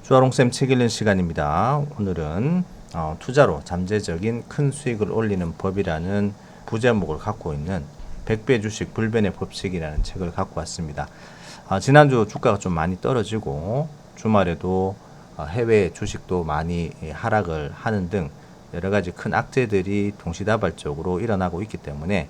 주아롱쌤 책 읽는 시간입니다. 오늘은 투자로 잠재적인 큰 수익을 올리는 법이라는 부제목을 갖고 있는 100배 주식 불변의 법칙이라는 책을 갖고 왔습니다. 지난주 주가가 좀 많이 떨어지고 주말에도 해외 주식도 많이 하락을 하는 등 여러 가지 큰 악재들이 동시다발적으로 일어나고 있기 때문에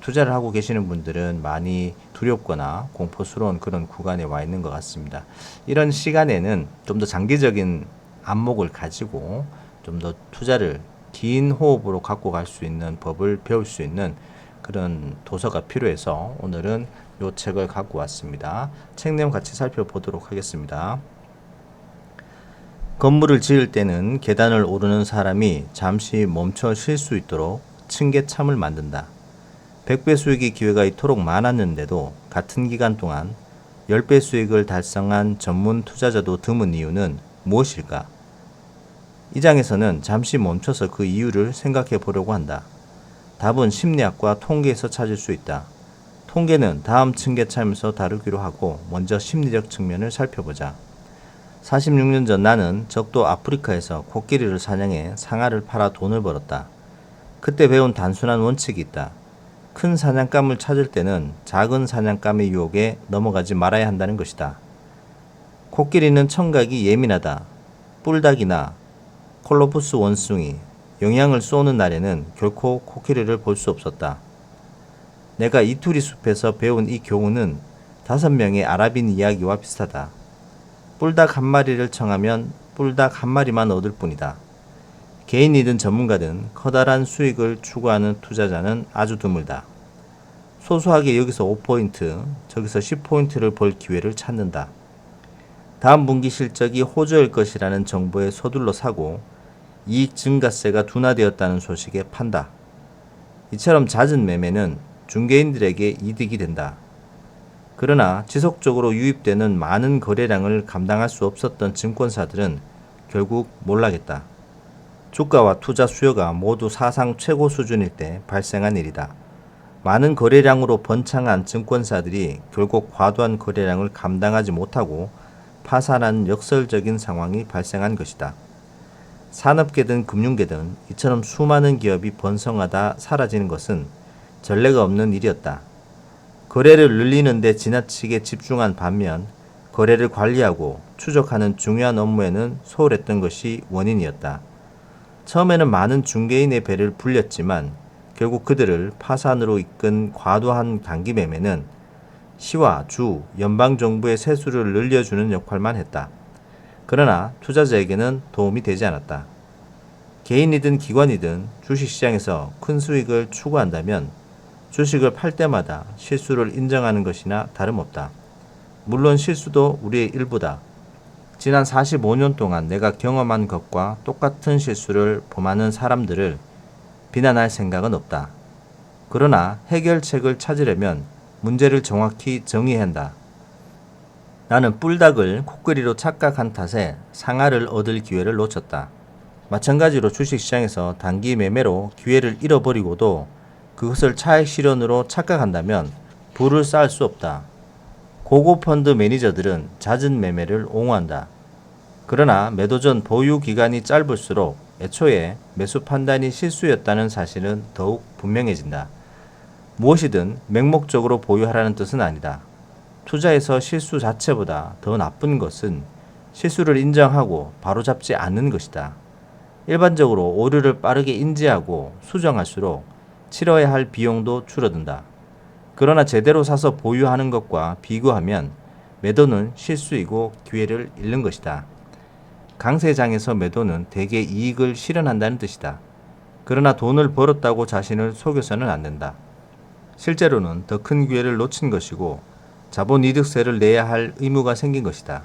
투자를 하고 계시는 분들은 많이 두렵거나 공포스러운 그런 구간에 와 있는 것 같습니다. 이런 시간에는 좀 더 장기적인 안목을 가지고 좀 더 투자를 긴 호흡으로 갖고 갈 수 있는 법을 배울 수 있는 그런 도서가 필요해서 오늘은 이 책을 갖고 왔습니다. 책 내용 같이 살펴보도록 하겠습니다. 건물을 지을 때는 계단을 오르는 사람이 잠시 멈춰 쉴 수 있도록 층계참을 만든다. 100배 수익의 기회가 이토록 많았는데도 같은 기간 동안 10배 수익을 달성한 전문 투자자도 드문 이유는 무엇일까? 이 장에서는 잠시 멈춰서 그 이유를 생각해 보려고 한다. 답은 심리학과 통계에서 찾을 수 있다. 통계는 다음 층계참에서 다루기로 하고 먼저 심리적 측면을 살펴보자. 46년 전 나는 적도 아프리카에서 코끼리를 사냥해 상아를 팔아 돈을 벌었다. 그때 배운 단순한 원칙이 있다. 큰 사냥감을 찾을 때는 작은 사냥감의 유혹에 넘어가지 말아야 한다는 것이다. 코끼리는 청각이 예민하다. 뿔닭이나 콜로푸스 원숭이, 영양을 쏘는 날에는 결코 코끼리를 볼 수 없었다. 내가 이투리 숲에서 배운 이 교훈은 5명의 아랍인 이야기와 비슷하다. 뿔닭 한 마리를 청하면 뿔닭 한 마리만 얻을 뿐이다. 개인이든 전문가든 커다란 수익을 추구하는 투자자는 아주 드물다. 소소하게 여기서 5포인트, 저기서 10포인트를 벌 기회를 찾는다. 다음 분기 실적이 호조일 것이라는 정보에 서둘러 사고 이익 증가세가 둔화되었다는 소식에 판다. 이처럼 잦은 매매는 중개인들에게 이득이 된다. 그러나 지속적으로 유입되는 많은 거래량을 감당할 수 없었던 증권사들은 결국 몰락했다. 주가와 투자 수요가 모두 사상 최고 수준일 때 발생한 일이다. 많은 거래량으로 번창한 증권사들이 결국 과도한 거래량을 감당하지 못하고 파산한 역설적인 상황이 발생한 것이다. 산업계든 금융계든 이처럼 수많은 기업이 번성하다 사라지는 것은 전례가 없는 일이었다. 거래를 늘리는 데 지나치게 집중한 반면 거래를 관리하고 추적하는 중요한 업무에는 소홀했던 것이 원인이었다. 처음에는 많은 중개인의 배를 불렸지만 결국 그들을 파산으로 이끈 과도한 단기 매매는 시와 주, 연방정부의 세수를 늘려주는 역할만 했다. 그러나 투자자에게는 도움이 되지 않았다. 개인이든 기관이든 주식시장에서 큰 수익을 추구한다면 주식을 팔 때마다 실수를 인정하는 것이나 다름없다. 물론 실수도 우리의 일부다. 지난 45년 동안 내가 경험한 것과 똑같은 실수를 범하는 사람들을 비난할 생각은 없다. 그러나 해결책을 찾으려면 문제를 정확히 정의해야 한다. 나는 뿔닭을 코끼리로 착각한 탓에 상아를 얻을 기회를 놓쳤다. 마찬가지로 주식시장에서 단기 매매로 기회를 잃어버리고도 그것을 차익 실현으로 착각한다면 부를 쌓을 수 없다. 고급 펀드 매니저들은 잦은 매매를 옹호한다. 그러나 매도 전 보유 기간이 짧을수록 애초에 매수 판단이 실수였다는 사실은 더욱 분명해진다. 무엇이든 맹목적으로 보유하라는 뜻은 아니다. 투자에서 실수 자체보다 더 나쁜 것은 실수를 인정하고 바로잡지 않는 것이다. 일반적으로 오류를 빠르게 인지하고 수정할수록 치러야 할 비용도 줄어든다. 그러나 제대로 사서 보유하는 것과 비교하면 매도는 실수이고 기회를 잃는 것이다. 강세장에서 매도는 대개 이익을 실현한다는 뜻이다. 그러나 돈을 벌었다고 자신을 속여서는 안 된다. 실제로는 더 큰 기회를 놓친 것이고 자본이득세를 내야 할 의무가 생긴 것이다.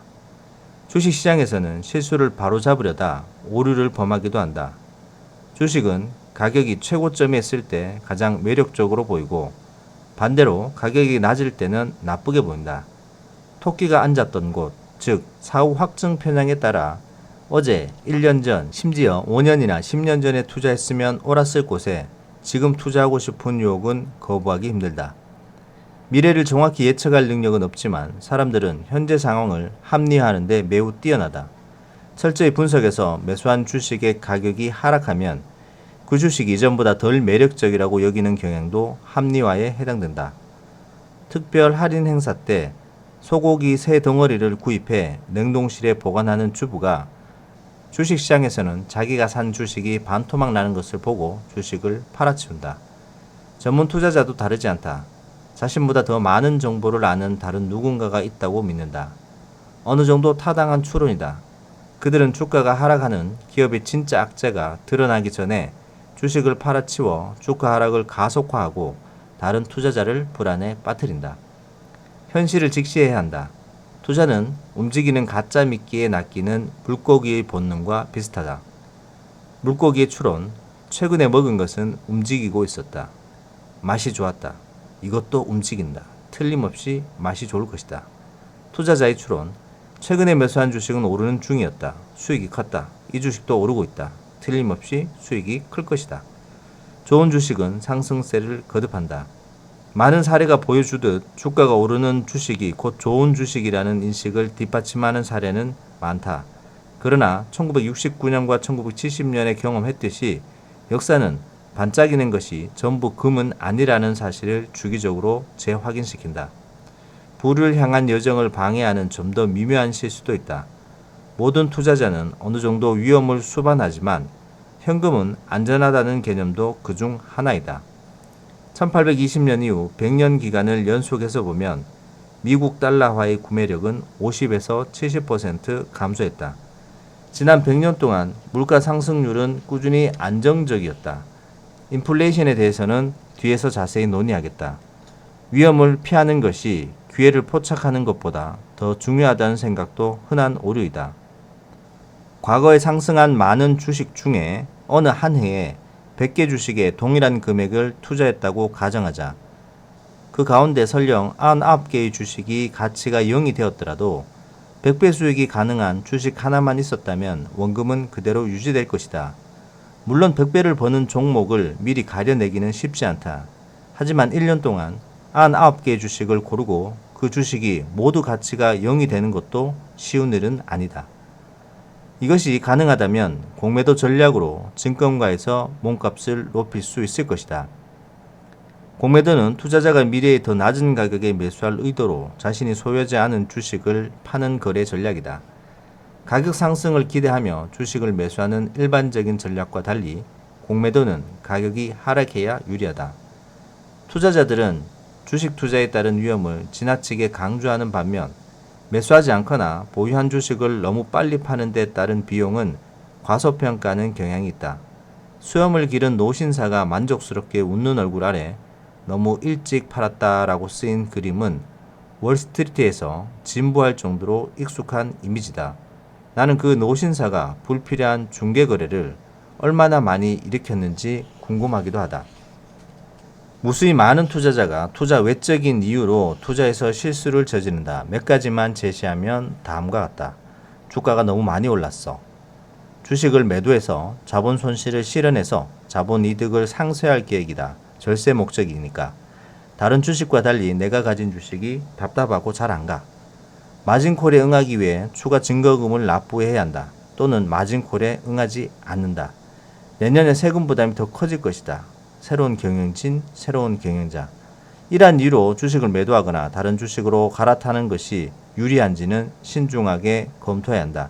주식시장에서는 실수를 바로잡으려다 오류를 범하기도 한다. 주식은 가격이 최고점에 있을 때 가장 매력적으로 보이고 반대로 가격이 낮을 때는 나쁘게 보인다. 토끼가 앉았던 곳, 즉 사후 확증 편향에 따라 어제, 1년 전, 심지어 5년이나 10년 전에 투자했으면 옳았을 곳에 지금 투자하고 싶은 유혹은 거부하기 힘들다. 미래를 정확히 예측할 능력은 없지만 사람들은 현재 상황을 합리화하는 데 매우 뛰어나다. 철저히 분석해서 매수한 주식의 가격이 하락하면 그 주식이 이전보다 덜 매력적이라고 여기는 경향도 합리화에 해당된다. 특별 할인 행사 때 소고기 새 덩어리를 구입해 냉동실에 보관하는 주부가 주식시장에서는 자기가 산 주식이 반토막 나는 것을 보고 주식을 팔아치운다. 전문 투자자도 다르지 않다. 자신보다 더 많은 정보를 아는 다른 누군가가 있다고 믿는다. 어느 정도 타당한 추론이다. 그들은 주가가 하락하는 기업의 진짜 악재가 드러나기 전에 주식을 팔아치워 주가 하락을 가속화하고 다른 투자자를 불안에 빠뜨린다. 현실을 직시해야 한다. 투자는 움직이는 가짜 미끼에 낚이는 물고기의 본능과 비슷하다. 물고기의 추론, 최근에 먹은 것은 움직이고 있었다. 맛이 좋았다. 이것도 움직인다. 틀림없이 맛이 좋을 것이다. 투자자의 추론, 최근에 매수한 주식은 오르는 중이었다. 수익이 컸다. 이 주식도 오르고 있다. 틀림없이 수익이 클 것이다. 좋은 주식은 상승세를 거듭한다. 많은 사례가 보여주듯 주가가 오르는 주식이 곧 좋은 주식이라는 인식을 뒷받침하는 사례는 많다. 그러나 1969년과 1970년에 경험했듯이 역사는 반짝이는 것이 전부 금은 아니라는 사실을 주기적으로 재확인시킨다. 부를 향한 여정을 방해하는 좀 더 미묘한 실수도 있다. 모든 투자자는 어느 정도 위험을 수반하지만 현금은 안전하다는 개념도 그중 하나이다. 1820년 이후 100년 기간을 연속해서 보면 미국 달러화의 구매력은 50에서 70% 감소했다. 지난 100년 동안 물가 상승률은 꾸준히 안정적이었다. 인플레이션에 대해서는 뒤에서 자세히 논의하겠다. 위험을 피하는 것이 기회를 포착하는 것보다 더 중요하다는 생각도 흔한 오류이다. 과거에 상승한 많은 주식 중에 어느 한 해에 100개 주식에 동일한 금액을 투자했다고 가정하자. 그 가운데 설령 99개의 주식이 가치가 0이 되었더라도 100배 수익이 가능한 주식 하나만 있었다면 원금은 그대로 유지될 것이다. 물론 100배를 버는 종목을 미리 가려내기는 쉽지 않다. 하지만 1년 동안 99개의 주식을 고르고 그 주식이 모두 가치가 0이 되는 것도 쉬운 일은 아니다. 이것이 가능하다면 공매도 전략으로 증권가에서 몸값을 높일 수 있을 것이다. 공매도는 투자자가 미래에 더 낮은 가격에 매수할 의도로 자신이 소유하지 않은 주식을 파는 거래 전략이다. 가격 상승을 기대하며 주식을 매수하는 일반적인 전략과 달리 공매도는 가격이 하락해야 유리하다. 투자자들은 주식 투자에 따른 위험을 지나치게 강조하는 반면 매수하지 않거나 보유한 주식을 너무 빨리 파는 데 따른 비용은 과소평가하는 경향이 있다. 수염을 기른 노신사가 만족스럽게 웃는 얼굴 아래 너무 일찍 팔았다라고 쓰인 그림은 월스트리트에서 진부할 정도로 익숙한 이미지다. 나는 그 노신사가 불필요한 중개거래를 얼마나 많이 일으켰는지 궁금하기도 하다. 무수히 많은 투자자가 투자 외적인 이유로 투자에서 실수를 저지른다. 몇 가지만 제시하면 다음과 같다. 주가가 너무 많이 올랐어. 주식을 매도해서 자본 손실을 실현해서 자본 이득을 상쇄할 계획이다. 절세 목적이니까. 다른 주식과 달리 내가 가진 주식이 답답하고 잘 안 가. 마진콜에 응하기 위해 추가 증거금을 납부해야 한다. 또는 마진콜에 응하지 않는다. 내년에 세금 부담이 더 커질 것이다. 새로운 경영진, 새로운 경영자. 이러한 이유로 주식을 매도하거나 다른 주식으로 갈아타는 것이 유리한지는 신중하게 검토해야 한다.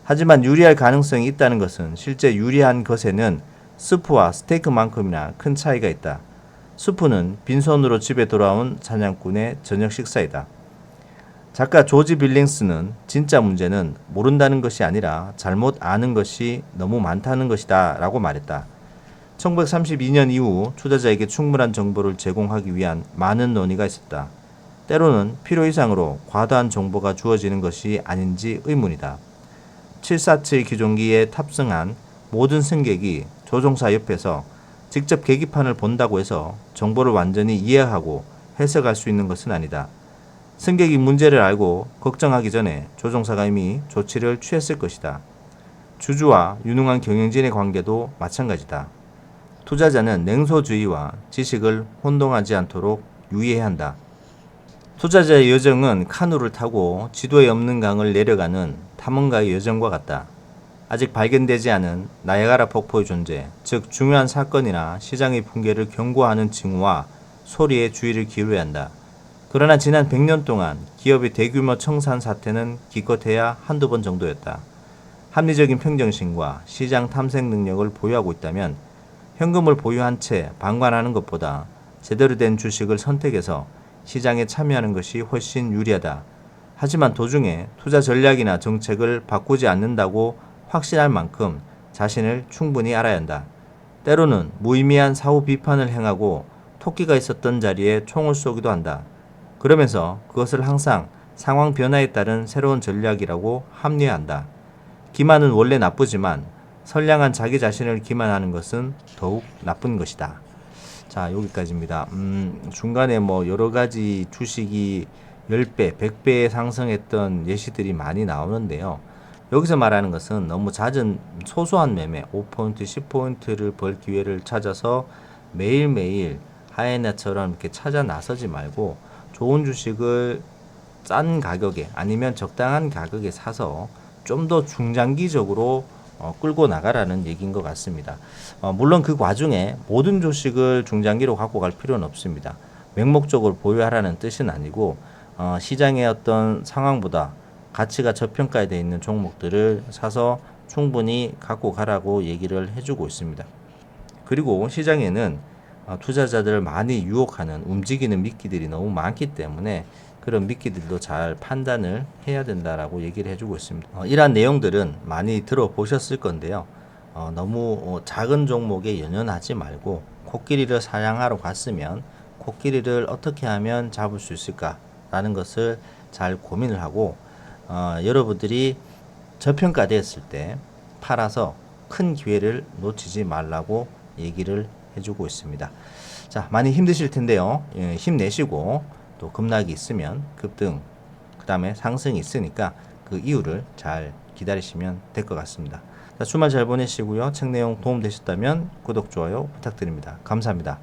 하지만 유리할 가능성이 있다는 것은 실제 유리한 것에는 스프와 스테이크만큼이나 큰 차이가 있다. 스프는 빈손으로 집에 돌아온 사냥꾼의 저녁 식사이다. 작가 조지 빌링스는 진짜 문제는 모른다는 것이 아니라 잘못 아는 것이 너무 많다는 것이다 라고 말했다. 1932년 이후 투자자에게 충분한 정보를 제공하기 위한 많은 논의가 있었다. 때로는 필요 이상으로 과다한 정보가 주어지는 것이 아닌지 의문이다. 747 기종기에 탑승한 모든 승객이 조종사 옆에서 직접 계기판을 본다고 해서 정보를 완전히 이해하고 해석할 수 있는 것은 아니다. 승객이 문제를 알고 걱정하기 전에 조종사가 이미 조치를 취했을 것이다. 주주와 유능한 경영진의 관계도 마찬가지다. 투자자는 냉소주의와 지식을 혼동하지 않도록 유의해야 한다. 투자자의 여정은 카누를 타고 지도에 없는 강을 내려가는 탐험가의 여정과 같다. 아직 발견되지 않은 나이아가라 폭포의 존재, 즉 중요한 사건이나 시장의 붕괴를 경고하는 징후와 소리에 주의를 기울여야 한다. 그러나 지난 100년 동안 기업의 대규모 청산 사태는 기껏해야 한두 번 정도였다. 합리적인 평정심과 시장 탐색 능력을 보유하고 있다면 현금을 보유한 채 방관하는 것보다 제대로 된 주식을 선택해서 시장에 참여하는 것이 훨씬 유리하다. 하지만 도중에 투자 전략이나 정책을 바꾸지 않는다고 확신할 만큼 자신을 충분히 알아야 한다. 때로는 무의미한 사후 비판을 행하고 토끼가 있었던 자리에 총을 쏘기도 한다. 그러면서 그것을 항상 상황 변화에 따른 새로운 전략이라고 합리화한다. 기만은 원래 나쁘지만 선량한 자기 자신을 기만하는 것은 더욱 나쁜 것이다. 자, 여기까지입니다. 중간에 뭐 여러 가지 주식이 10배, 100배 상승했던 예시들이 많이 나오는데요. 여기서 말하는 것은 너무 잦은 소소한 매매, 5포인트, 10포인트를 벌 기회를 찾아서 매일매일 하이에나처럼 이렇게 찾아 나서지 말고 좋은 주식을 싼 가격에 아니면 적당한 가격에 사서 좀 더 중장기적으로 끌고 나가라는 얘기인 것 같습니다. 물론 그 과중에 모든 주식을 중장기로 갖고 갈 필요는 없습니다. 맹목적으로 보유하라는 뜻은 아니고 시장의 어떤 상황보다 가치가 저평가에 되어 있는 종목들을 사서 충분히 갖고 가라고 얘기를 해주고 있습니다. 그리고 시장에는 투자자들을 많이 유혹하는 움직이는 미끼들이 너무 많기 때문에 그런 미끼들도 잘 판단을 해야 된다라고 얘기를 해주고 있습니다. 이러한 내용들은 많이 들어보셨을 건데요. 너무 작은 종목에 연연하지 말고 코끼리를 사냥하러 갔으면 코끼리를 어떻게 하면 잡을 수 있을까라는 것을 잘 고민을 하고 여러분들이 저평가되었을 때 팔아서 큰 기회를 놓치지 말라고 얘기를 해주고 있습니다. 자, 많이 힘드실 텐데요. 힘내시고 또 급락이 있으면 급등, 그 다음에 상승이 있으니까 그 이유를 잘 기다리시면 될 것 같습니다. 자, 주말 잘 보내시고요. 책 내용 도움 되셨다면 구독, 좋아요 부탁드립니다. 감사합니다.